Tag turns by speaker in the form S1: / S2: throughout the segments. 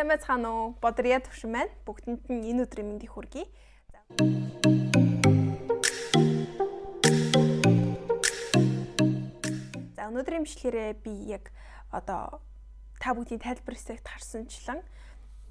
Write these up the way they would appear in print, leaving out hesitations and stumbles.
S1: Сайн байцгаана уу? Бодрия төвшин байна. Бүгдэнд нь энэ өдрийн мэндийг хүргэе. За өнөөдрийн бичлэгээрээ би яг одоо та бүгдийн тайлбар хэсэгт харсанчлан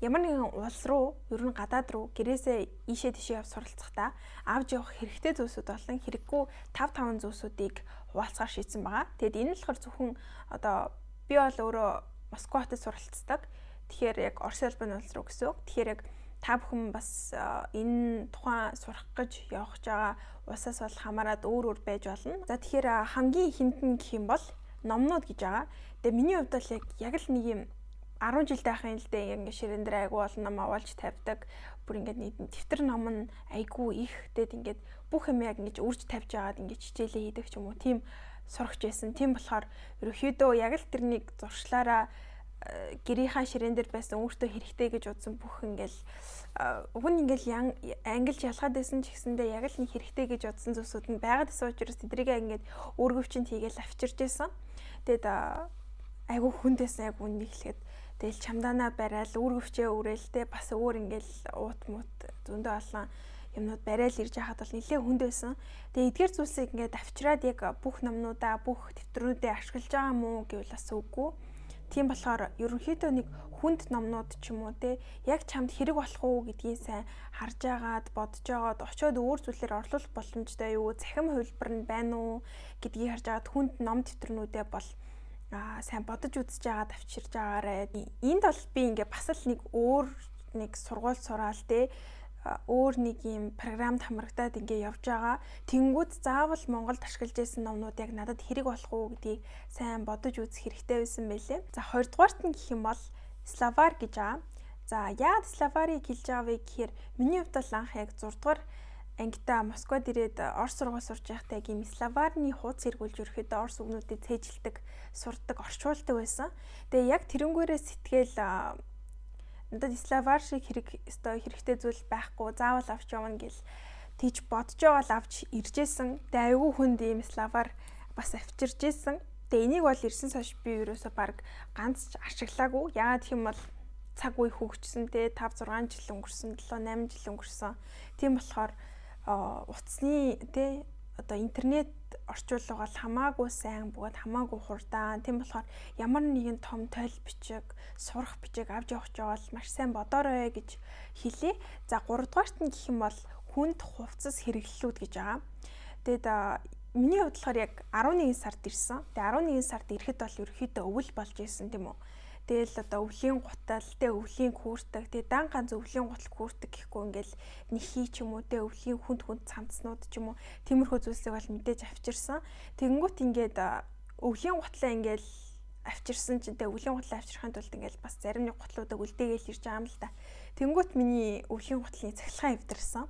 S1: ямар нэгэн улс руу, ер нь гадаад руу гэрээсээ ийшээ тийшээ явж суралцахдаа авч явах хэрэгтэй зүйлсүүд болон хэрэггүй 5 зүйлсүүдийг хуваалцахаар шийдсэн байгаа. Тэгэд энэ нь болохоор зөвхөн одоо би бол өөрөө Москва хотод суралцдаг. Тэгэхээр яг Орос улбаны улс руу гэсэн үг. Тэгэхээр яг та бүхэн бас энэ тухайн сурах гэж явах байгаа улсаас бол хамаарад өөр байж болно. За тэгэхээр хамгийн ихэнд нь гэх юм бол номнууд гэж байгаа. Тэгээ миний хувьд бол яг л нэг юм 10 жил байхын л дээ ингээ ширээн дээр айгу олон ном авалж тавьдаг. Бүр ингээд нэг дэвтэр ном нь айгу их тэгээд ингээд бүх юм яг ингэж үрж тавьж агаад ингээд хичээлээ хийдэг ч юм уу. Тийм сурагч байсан. Тийм болохоор ерөөхдөө яг л тэрнийг зуршлаараа гэрийнхаа ширээн дээр байсан өөртөө хэрэгтэй гэж удсан бүх ингээл уг нь ингээл ангилж ялгаад байсан ч гэсэндээ яг л нэг хэрэгтэй гэж удсан зүйлсүүд нь байгаад байсан учраас тэдрийг ингээд өөргөвчөнд хийгээл авчирч байсан. Тэгэд айгу хүнд байсан яг үнийг хэлэхэд тэгэл чамдаанаа барайл өөргөвчөө өрөөлтэй бас өөр ингээл уут мут зөндөө олон юмнууд барайл ирж хахад бол нэлээд хүнд байсан. Тэгээ эдгээр зүйлсийг ингээд авчираад яг бүх номнуудаа бүх дэвтрүүдээ ашиглаж байгаа мó гэвэл бас үгүй. Тийм болохоор ерөнхийдөө нэг хүнд номнууд ч юм уу те яг чамд хэрэг болох уу гэдгийг сайн харж агаад бодож агаад очиод өөр зүйлээр орлуулах боломжтой юу, захим хувилбар нь байна уу гэдгийг харж агаад хүнд ном дэвтрнүүдээ бол сайн бодож үзэж агаад авчирж агаарэ. Энд бол би ингээ бас л нэг өөр нэг сургууль сураал те өөр нэг юм програмд хамрагдаад ингээ явж байгаа. Тэнгүүд заавал Монголд ашиглаж байсан номнууд яг надад хэрэг болох уу гэдгийг сайн бодож үзэх хэрэгтэй байсан байлээ. За хоёрдугаарт нь гэх юм бол Словар гэж байгаа. За яагаад Словарыг хэлж байгаа вэ гэхээр миний хувьд бол анх яг 6 дугаар ангитай Москвад ирээд Орос сургууль сурч байхдаа яг юм Словарны хуудас эргүүлж өрхөдөө Орос үгнүүдийг цээжилдэг, сурдаг, орчуулдаг байсан. Тэгээ яг тэрнгээрээ сэтгэл надад Словар шиг хэрэгтэй зүйл байхгүй заавал авч явна гэл тийж бодож байгаа л авч иржсэн. Тэгээ айгүй хүнд ийм Словар бас авчирж исэн. Тэгээ энийг бол ирсэн цааш би ерөөсө баг ганц ч ашиглаагүй. Яагаад гэх юм бол цаг үе хөгжсөн те 5-6 жил өнгөрсөн, 7-8 жил өнгөрсөн. Тийм болохоор утасны те одоо интернет орчуулга бол хамаагүй сайн бөгөөд хамаагүй хурдан. Тийм болохоор ямар нэгэн том тойл бичиг, сурах бичиг авч явах жаавал маш сайн бодоорой гэж хэлье. За 3 дугаарт нь гэх юм бол хүнд хувцас хэрэглэлүүд гэж байгаа. Тэгэд миний хувьд болохоор яг 11 сард ирсэн. Тэгээ 11 сард ирэхэд бол ерөөхдөө өвөл болж исэн тийм үү. Тэгэл одоо өвлийн гутал, тэ өвлийн хүүртэг, тэ дан ганц өвлийн гутал хүүртэг гэхгүй ингээл нэхий ч юм уу, тэ өвлийн хүнд цамцнууд ч юм уу, тиймэрхүү зүйлсийг бол мэдээж авчирсан. Тэгэнгүүт ингээд өвлийн гутлаа ингээл авчирсан чинь тэ өвлийн гутлаа авчирхын тулд ингээл бас зарим нэг гутлуудыг үлдээгээл ирж байгаа юм л та. Тэгэнгүүт миний өвлийн гутлын цахилгаан эвдэрсэн.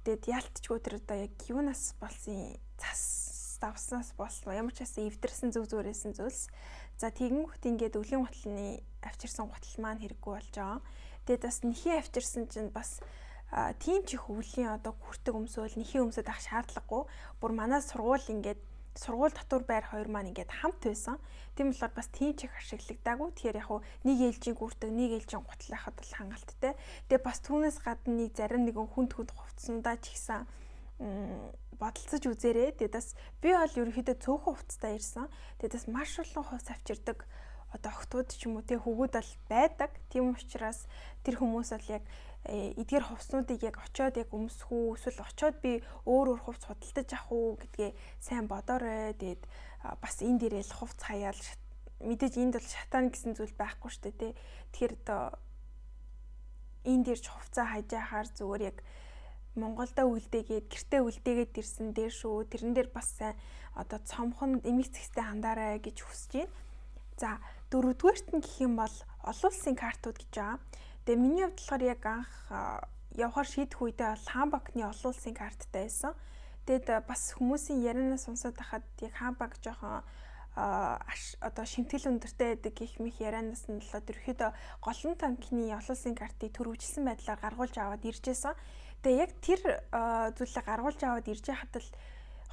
S1: Тэгэд яалтчгүй тэр одоо яг юунаас болсон цас давснаас болсон ямар ч байсан эвдэрсэн зүг зүрээсэн зүйлс. За тэгэнгүүт ингээд өвлийн гутлын авчирсан гутал маань хэрэггүй болж байгаа. Тэгээд бас нэхий авчирсан чинь бас тийм ч их өвлийн одоо хүртэг өмсөөл нэхий өмсөд ах шаардлагагүй. Бүр манай сургууль ингээд сургууль татвар байр хоёр маань ингээд хамт байсан. Тийм болохоор бас тийм ч их ашиглагдаагүй. Тэгэхээр яг нэг ээлжийн хүртэг, нэг ээлжийн гутал байхад бол хангалттай. Тэгээд бас түүнээс гадна нэг зарим нэгэн хүнд хувцсандаа ч ихсэн бодолцож үзээрэй. Тэгээд бас би бол ерөнхийдөө цөөхөн хувцастай ирсэн. Тэгээд бас маш олон хувцас авчирдаг одоо охтууд ч юм уу те хөвгүүд бол байдаг. Тийм учраас тэр хүмүүс бол яг эдгээр хувцснуудыг яг очиод яг өмсөх үү эсвэл очиод би өөр хувцс худалдаж авах уу гэдгээ сайн бодоорой. Тэгээд бас энд ирээл хувцс хаяал мэдээж энд бол шатаан гэсэн зүйл байхгүй шүү дээ те. Тэгэхээр одоо энд ирж хувцаа хайж яхаар зүгээр яг Монголда үлдээгээд гэртээ үлдээгээд ирсэн дээр шүү. Тэрэн дээр бас сайн одоо цомхон эмих зэгстэй хандаарай гэж хүсэж байна. За 4-дүгээрт нь гэх юм бол олон улсын картууд гэж байгаа. Тэгээ миний хувьд болохоор яг анх явахаар шийдэх үедээ бол Хаанбагны олон улсын карттай байсан. Тэгэд бас хүмүүсийн ярианаас сонсоод байхад яг Хаанбаг жоохон одоо шимтгэл өндөртэй байдаг гэх мэт ярианаас нь болоод ерөөхдөө голлон танкны олон улсын картыг төрөвжилсэн байдлаар гаргуулж аваад иржсэн. Тэгээ яг тэр зүйлийг гаргуулж аваад ирж байхад л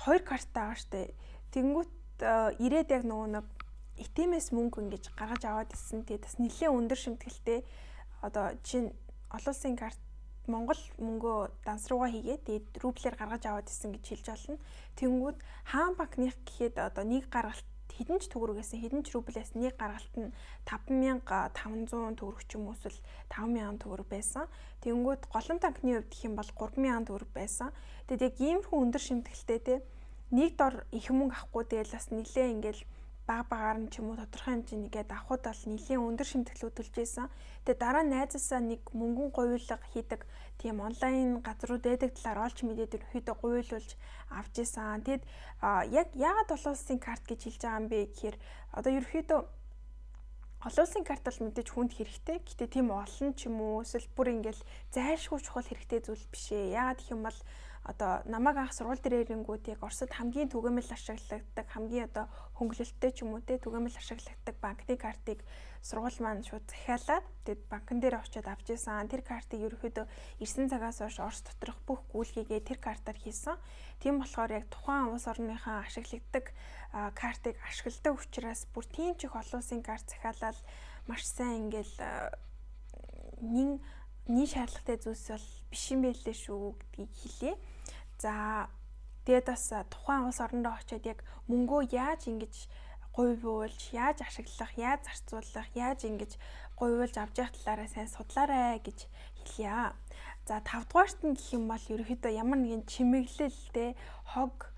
S1: 2 карт байгаа штэ. Тэнгүүт ирээд яг нөгөө нэг итэмээс мөнгө ингэж гаргаж аваад ирсэн. Тэгээ бас нэлээд өндөр шимтгэлтэй одоо чинь олон улсын карт Монгол мөнгөө дансруугаа хийгээд тэгээд рублээр гаргаж аваад исэн гэж хэлж олно. Тэнгүүд хаан банкных гэхэд одоо нэг гаргалт хэдэн ч төгрөгөөс хэдэн ч рублээс нэг гаргалт нь 5500 төгрөг ч юм уу эсвэл 5000 төгрөг байсан. Тэнгүүд голлон банкны хувьд гэх юм бол 3000 төгрөг байсан. Тэгээд яг иймэрхүү өндөр шимтгэлтэй те нэг дор их мөнгө авахгүй тэгэл бас нилээ ингээл багаар нь ч юм уу тодорхой хэмжээгээд авахуд бол нэлийн өндөр шимтгэл хөтөлж байсан. Тэгээ дараа найзаасаа нэг мөнгөн гуйлга хийдэг тийм онлайн газрууд байдаг талаар олж мэдээд ерөөхдөө гуйлуулж авч исэн. Тэгэд яг яагаад олон улсын карт гэж хэлж байгаа юм бэ гэхээр одоо ерөөхдөө олон улсын карт бол мэдээж хүнд хэрэгтэй. Гэтэ тийм олон ч юм уу эсвэл бүр ингээл зайлшгүй чухал хэрэгтэй зүйл биш ээ. Яагаад гэх юм бол одоо намайг анх сургууль дээр ирэнгүүт яг Оросд хамгийн түгээмэл ашигладаг хамгийн одоо хөнгөлөлттэй ч юм уу те түгээмэл ашигладаг банкны картыг сургууль маань шууд захиалаад тэгээд банкн дээр очиод авч исэн. Тэр картыг ерөөхдөө 9 цагаас хойш Орос доторх бүх гүйлгээгээ тэр картаар хийсэн. Тийм болохоор яг тухайн улс орныхаа ашигладаг картыг ашигладаг учраас бүр тийм ч их олон улсын карт захиалаад маш сайн ингээл нэг шаардлагатай зүйлс бол биш юм байлээ шүү гэдгийг хэлье. За тэгээд бас тухайн улс орондоо очиод яг мөнгөө яаж ингэж гуйвуулж, яаж ашиглах, яаж зарцуулах, яаж ингэж гуйвуулж авч явах талаараа сайн судлаарай гэж хэлье. За 5 дугаарт нь гэх юм бол ерөөхдөө ямар нэгэн чимэглэлтэй хог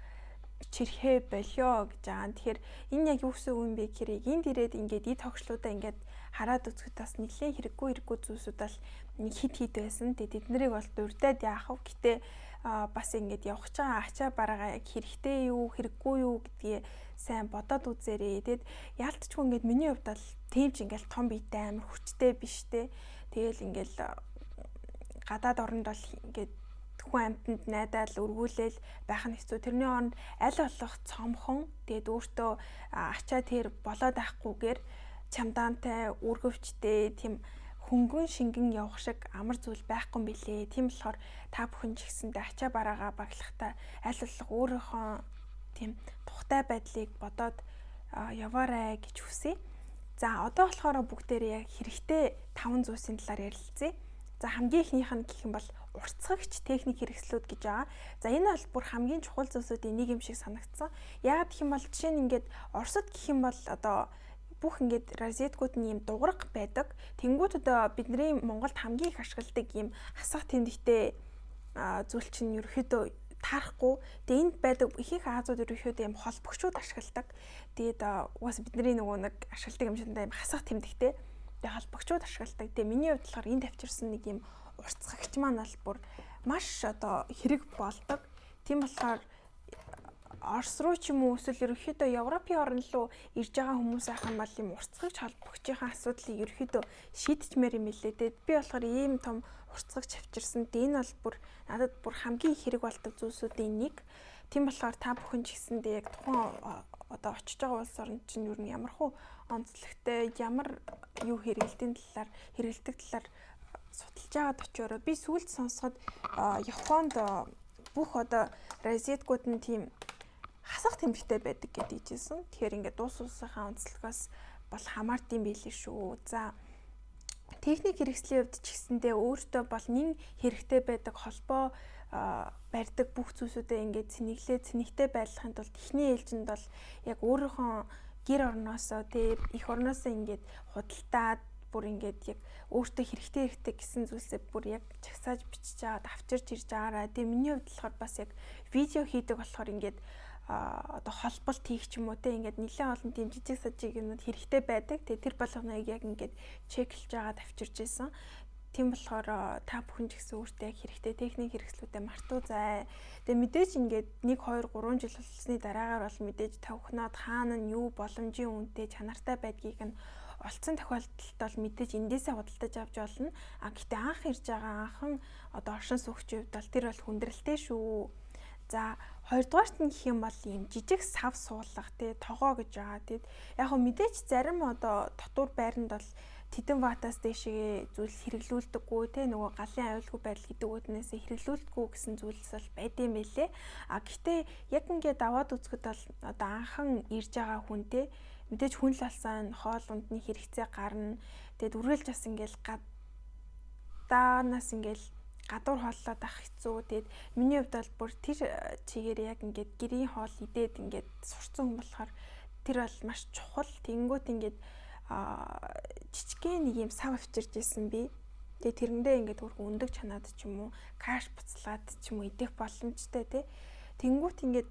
S1: чирхээ болио гэж байгаа. Тэгэхээр энэ яг юу гэсэн үг юм бэ гэхээр энд ирээд ингээд эд хогшлуудаа ингээд хараад үзэхэд бас нэлээд хэрэггүй зүйлсүүд бол нэг хит байсан. Тэгээд эднэрийг бол дурдаад яах вэ? Гэтэ бас ингээд явах ч байгаа ачаа бараагаа яг хэрэгтэй юу, хэрэггүй юу гэдгийг сайн бодоод үзээрэй. Тэгэд яалтчгүй ингээд миний хувьд бол тийм ч ингээд том биетэй амар хүчтэй биш те. Тэгэл ингээд гадаад оронд бол ингээд хүн амьтанд найдаал өргүүлээл байх нь хэцүү. Тэрний оронд аль болох цомхон тэгээд өөртөө ачаа тэр болоод байхгүйгээр чамдаантай, үргэвчтэй тийм хөнгөн шингэн явах шиг амар зүйл байхгүй юм билээ. Тийм болохоор та бүхэн ч гэсэндээ ачаа бараагаа баглахтаа аль болох өөрийнхөө тийм тухтай байдлыг бодоод яваарай гэж хүсье. За одоо болохоор бүгдээрээ яг хэрэгтэй 5 зүйлсийн талаар ярилцъя. За хамгийн ихнийх нь гэх юм бол уртцагч техник хэрэгслүүд гэж байгаа. За энэ бол бүр хамгийн чухал зүйлсүүдийн нэг юм шиг санагдсан. Яагаад гэх юм бол жишээ нь ингээд Оросд гэх юм бол одоо бүх ингээд розеткууд нь юм дуурга байдаг. Тэнгүүд одоо бидний Монголд хамгийн их ашигладаг юм хасах тэмдэгтэй зүйл чинь ерөөхдөө таарахгүй. Тэгээ энд байдаг ихэнх Азууд ерөөхдөө юм холбогчууд ашигладаг. Тэгээд угаасаа бидний нөгөө нэг ашигладаг юм шиндээ юм хасах тэмдэгтэй. Тэгээ холбогчууд ашигладаг. Тэгээ миний хувьд болохоор энд авчирсан нэг юм уртцагч маань бол бүр маш одоо хэрэг болдог. Тийм болохоор Орос руу ч юм уу эсвэл ерөөхдөө Европын орн руу ирж байгаа хүмүүс ахын бол юм уртцагч холбогчийн асуудлыг ерөөхдөө шийдчихмээр юм лээ. Тэгээд би болохоор ийм том уртцагч авчирсан. Энэ бол бүр надад бүр хамгийн их хэрэг болдог зүйлсүүдийн нэг. Тийм болохоор та бүхэн ч гэсэндээ яг тухайн одоо очиж байгаа улс орн чинь юу н ямархуу онцлогтой ямар юу хэрэгэлдэг талаар судалж байгаад очиороо би сүүлд сонсоход Японд бүх одоо розеткууд нь тийм хасах тэмдэгтэй байдаг гэдгийг хэлсэн. Тэгэхээр ингээд улс улсынхаа онцлогоос бол хамаард юм билээ шүү. За техник хэрэгслийн хувьд ч гэсэндээ өөртөө бол нэг хэрэгтэй байдаг холбоо барьдаг бүх зүйлсүүдээ ингээд цэнэгтэй байлгахын тулд эхний ээлжинд бол яг өөрийнхөө гэр орноосоо тэг их орноосоо ингээд худалдаад бүр ингээд яг өөртөө хэрэгтэй гэсэн зүйлсээ бүр яг чагсааж бичиж аваад авчирч ирж байгаараа. Тэгээ миний хувьд болохоор бас яг видео хийдэг болохоор ингээд одоо холболт хийх ч юм уу те ингээд нэлээд олон тийм жижиг сажиг юмуд хэрэгтэй байдаг. Тэгээ тэр болгоныг яг ингээд чеклж агаад авчирч ийсэн. Тийм болохоор та бүхэн ч гэсэн өөртөө яг хэрэгтэй техник хэрэгслүүдэд мартуу зай. Тэгээ мэдээж ингээд 1 2 3 жил болсны дараагаар бол мэдээж тавхнаад хаана нь юу боломжийн үнэтэй чанартай байдгийг нь олцсон тохиолдолд бол мэдээж эндээсээ худалдаж авч болно. Гэхдээ анх ирж байгаа анхан одоо оршин суугчийн хувьд бол тэр бол хүндрэлтэй шүү. За хоёрдугаарт нь гэх юм бол ийм жижиг сав суулгах тий тогоо гэж байгаа. Тэгэд яг хөө мэдээж зарим одоо дотуур байранд бол тэдэн ваттаас дээшээ зүйл хэрэглүүлдэггүй тий нөгөө галын аюулгүй байдал гэдэг үгнээсээ хэрэглүүлдэггүй гэсэн зүйлс бол байдсан байлээ. Гэхдээ яг ингээд аваад үзэхэд бол одоо анхан ирж байгаа хүн тий мэдээж хүн л алсан хоол ундны хэрэгцээ гарна. Тэгэд үргэлж бас ингээл удаанаас ингээл гадуур хооллоод авах хэцүү. Тэгээд миний хувьд бол бүр тэр чигээр яг ингээд гэрийн хоол идээд ингээд сурцсан хүн болохоор тэр бол маш чухал. Тэнгүүт ингээд жижигхэн нэг юм сав авчирч исэн би. Тэгээд тэрэндээ ингээд хөрхөн өндөг чанаад ч юм уу, каш буцалгаад ч юм уу идэх боломжтой тий. Тэнгүүт ингээд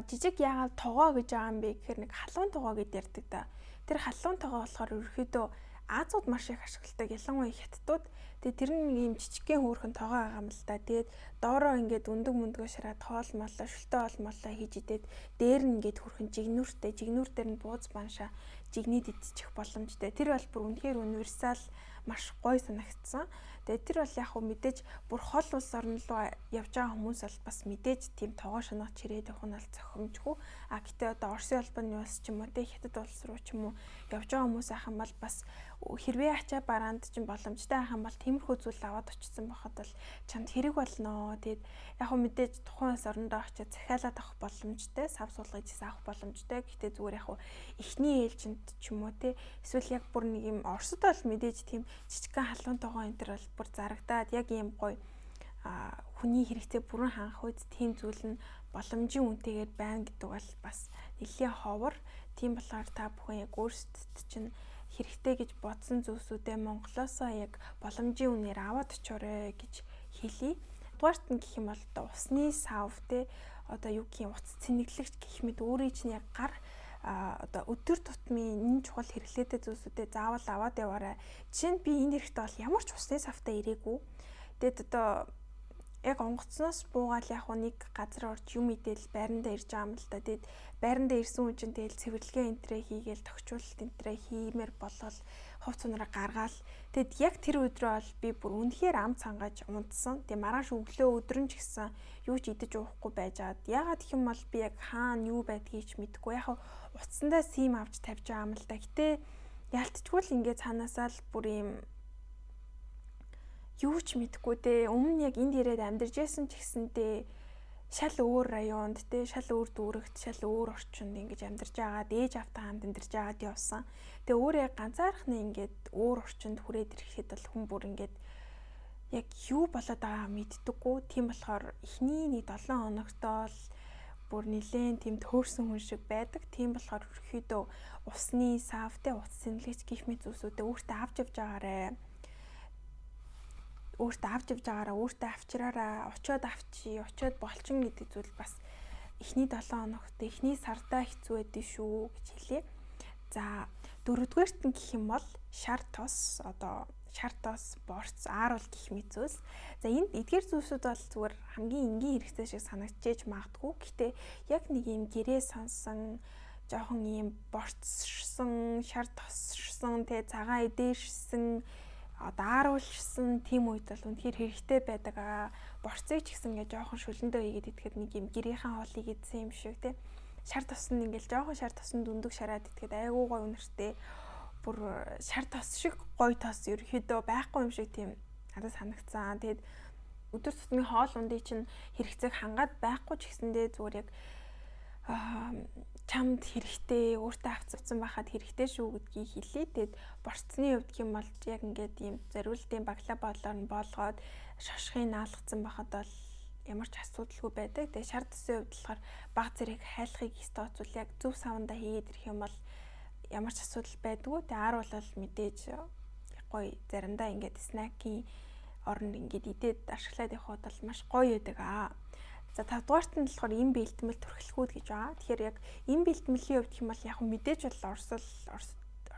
S1: жижиг яагаад тогоо гэж байгаа юм бэ гэхээр нэг халуун тогоо гэд ярьдаг да. Тэр халуун тогоо болохоор ерөөхдөө Азууд маш их ашигладаг, ялангуяа хятадууд. Тэгээд тэр нэг юм жижигхэн хөөрхөн тогоо байгаа юм л да. Тэгээд доороо ингээд өндөг мөндгөө шараад хоол молоо, шүлтэ хоол молоо хийж идээд дээр нь ингээд хөрхөн жигнүүртэй, жигнүүр дээр нь бууз баншаа жигнийд идчих боломжтой. Тэр бол бүр үнэхээр универсал маш гоё санагдсан. Тэгээд тэр бол яг хөө мэдээж бүр хол улс орн руу явж байгаа хүмүүс бол бас мэдээж тийм тогоо шанах чирээд явах нь бол зохимжгүй. Гэтээ одоо Оросын албаны улс ч юм уу те Хятад улс руу ч юм уу явж байгаа хүмүүс ахын бол бас хэрвээ ачаа бараанд ч боломжтой ахын бол тиймэрхүү зүйл аваад очсон байхад бол чамд хэрэг болно. Тэгээд яг хөө мэдээж тухайн улс орондоо очиж захиалаад авах боломжтой, сав суулгаж авах боломжтой. Гэтээ зүгээр яг хөө эхний ээлжинд ч юм уу те эсвэл яг бүр нэг юм Оросд бол мэдээж тийм жижигхэн халуун тогоо энэ төр бол бүр зарагдаад яг ийм гоё хүний хэрэгтэй бүрэн ханх үед тийм зүйл нь боломжийн үнэтэйгээр байна гэдэг бол бас нэлийн ховор. Тийм болохоор та бүхэн яг өөрсдөд чинь хэрэгтэй гэж бодсон зүйлсүүдээ Монголоосоо яг боломжийн үнээр аваад очоорой гэж хэлье. Дугаарт нь гэх юм бол одоо усны сав те одоо юу гэх юм утас цэнэглэгч гэх мэт өөрийн чинь яг гар одоо өдөр тутмын энэ чухал хэрэглээтэй зүйлсүүдээ заавал аваад яваарай. Жишээ нь би энэ хэрэгтэй бол ямар ч усны савтай ирээгүй. Тэгэд одоо яг онгоцноос буугаал яг нэг газар орж юм идэл байрандаа ирж байгаа юм л да. Тэгэд байрандаа ирсэн хүн чинь тэгэл цэвэрлэгээ энтрээ хийгээл тохируулалт энтрээ хиймээр болол хувц унараа гаргаал. Тэгэд яг тэр өдрөө бол би бүр үнэхээр ам цангааж унтсан. Тэгээ маргааш өглөө өдрөн ч гэсэн юу ч идэж уухгүй байжгаад. Ягаад гэх юм бол би яг хаана юу байдгийг ч мэдэхгүй. Яг утсандаа сим авч тавьж байгаа юм л да. Гэтэ ялтчгүй л ингээд цаанаасаа л бүр юм юу ч мэдэхгүй дээ. Өмнө яг энд ирээд амьдарч байсан ч гэсэндээ шал өөр районд те шал өөр дүүрэгт шал өөр орчинд ингэж амьдарч байгаа. Ээж автаа хамт амьдарч байгаад явсан. Тэгээ өөрөө ганцаархнаа ингээд өөр орчинд хүрээд ирэхэд бол хүн бүр ингээд яг юу болоод байгаа мэддэггүй. Тийм болохоор эхний нэг 7 хоногтоо л бүр нэлээд тийм төөрсөн хүн шиг байдаг. Тийм болохоор ерөөхдөө усны савтай утас цэнгэлэгч гэх мэт зүйлсүүдээ өөртөө авч явж байгаарэ. Өөртөө авчираараа, очиод авчи, очиод болчин гэдэг зүйл бас эхний 7 хоногт эхний сардаа хэцүү байдэн шүү гэж хэлье. За дөрөвдүгээрт нь гэх юм бол шар тос, борц, ааруул гэх мэт зүйлс. За энд эдгээр зүйлсүүд бол зүгээр хамгийн энгийн хэрэгтэй шиг санагдчихэж магадгүй. Гэхдээ яг нэг юм гэрээ сонсон, жоохон юм борцсон, шар тоссон, тэгээ цагаан эдэршсэн ааруулсан тийм үед бол үнэхээр хэрэгтэй байдаг. Борцыг ч гэсэн ингээ жоохон шүлэндөө хийгээд идэхэд нэг юм гэрийнхэн хоолыг идсэн юм шиг тий. Шар тоснд ингээл жоохон шар тоснд өндөг шараад идэхэд айгүй гоё үнэртэй. Бүр шар тос шиг гоё тос ерөөхдөө байхгүй юм шиг тийм надад санагцсан. Тэгээд өдөр тутмын хоол ундыг чинь хэрэгцээг хангаад байхгүй ч гэсэндээ зүгээр яг чамд хэрэгтэй өөртөө авцсан байхад хэрэгтэй шүү гэдгийг хэлье. Тэгэд борцны хувьд юм бол яг ингээд ийм зориултын баглаа боолоор нь боолгоод шошхыг наалгацсан байхад бол ямар ч асуудалгүй байдаг. Тэгээ шар төсөө хувьд болохоор баг зэрэг хайлахыг стооцвол яг зөв савндаа хийгээд ирэх юм бол ямар ч асуудал байдгүй. Тэгээ ааруул бол мэдээж гоё заримдаа ингээд снакийн оронд ингээд идээд ашиглаад явхад бол маш гоё байдаг. За 5 дугаарт нь болохоор эм бэлтгэл төрхлөхүүд гэж байгаа. Тэгэхээр яг эм бэлтгэлийн хувьд юм бол яг мэдээж бол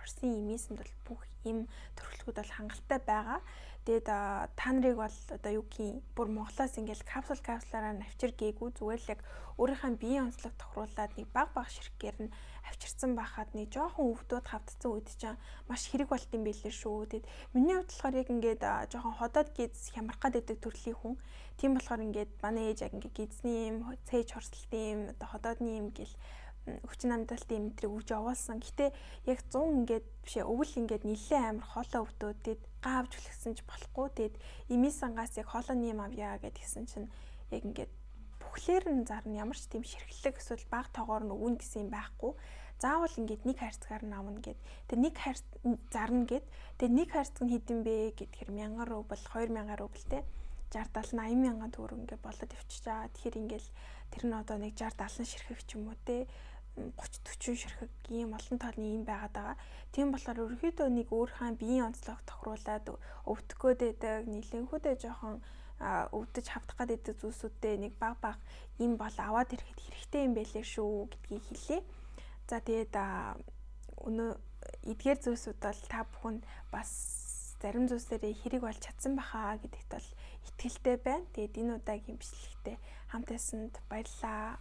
S1: Оросын эмээсэнд бол бүх эм төрхлөхүүд бол хангалттай байгаа. Тэгээд та нарыг бол одоо юу гэх бүр Монголоос ингээл капсулаараа навчир гээгүй зүгээр л яг өөрийнхөө биеийн онцлог тохируулаад нэг баг ширхгээр нь авчирсан байхад нэг жоохон өвдөөд хавдсан үед чинь маш хэрэг болт юм билээ шүү. Тэгэд миний хувьд болохоор яг ингээд жоохон ходоод гиз хямрах гэдэг төрлийн хүн. Тийм болохоор ингээд манай ээж яг ингээд гизний юм, цээж хорсолтын юм, одоо ходоодны юм гэл өвчин амдалтын эмтрийг өгж явуулсан. Гэтэ яг 100 ингээд бишээ өвөл ингээд нэлээд амар хоолоо өвдөөд тэгэд гаавж үлгсэн ч болохгүй. Тэгэд эмийн сангаас яг хоолооны юм авъя гэдгийгсэн чинь яг ингээд бүхлээр нь зарна ямар ч тийм ширхлэг эсвэл баг тоогоор нь өгнө гэсэн юм байхгүй. заавал ингээд нэг хайрцагаар нь авна гэд. Тэгээ нэг хайрц зарна гэд. Тэгээ нэг хайрцаг нь хэдэн бэ гэдгээр 1000 рубль 2000 рубльтэй 60 70 80 мянган төгрөг ингээд болоод өвчиж байгаа. Тэгэхээр ингээл тэр нь одоо нэг 60 70 ширхэг ч юм уу те 30 40 ширхэг ийм олон тооны юм байгаад байгаа. Тийм болохоор ерөөхдөө нэг өөрийнхөө биеийн онцлог тохируулаад өвдөхгөөд байдаг, нийлэнхүүдээ жоохон өвдөж хавдах гэдэг зүйлсүүдтэй нэг баг юм бол аваад ирэхэд хэрэгтэй юм байлээ шүү гэдгийг хэлье. За тэгээд өнөө эдгээр зүйлсүүд бол та бүхэнд бас зарим зүйлсээрээ хэрэг болж чадсан баха гэдэгт бол итгэлтэй байна. Тэгээд энэ удаагийн бичлэгтээ хамт байсанд баярлалаа.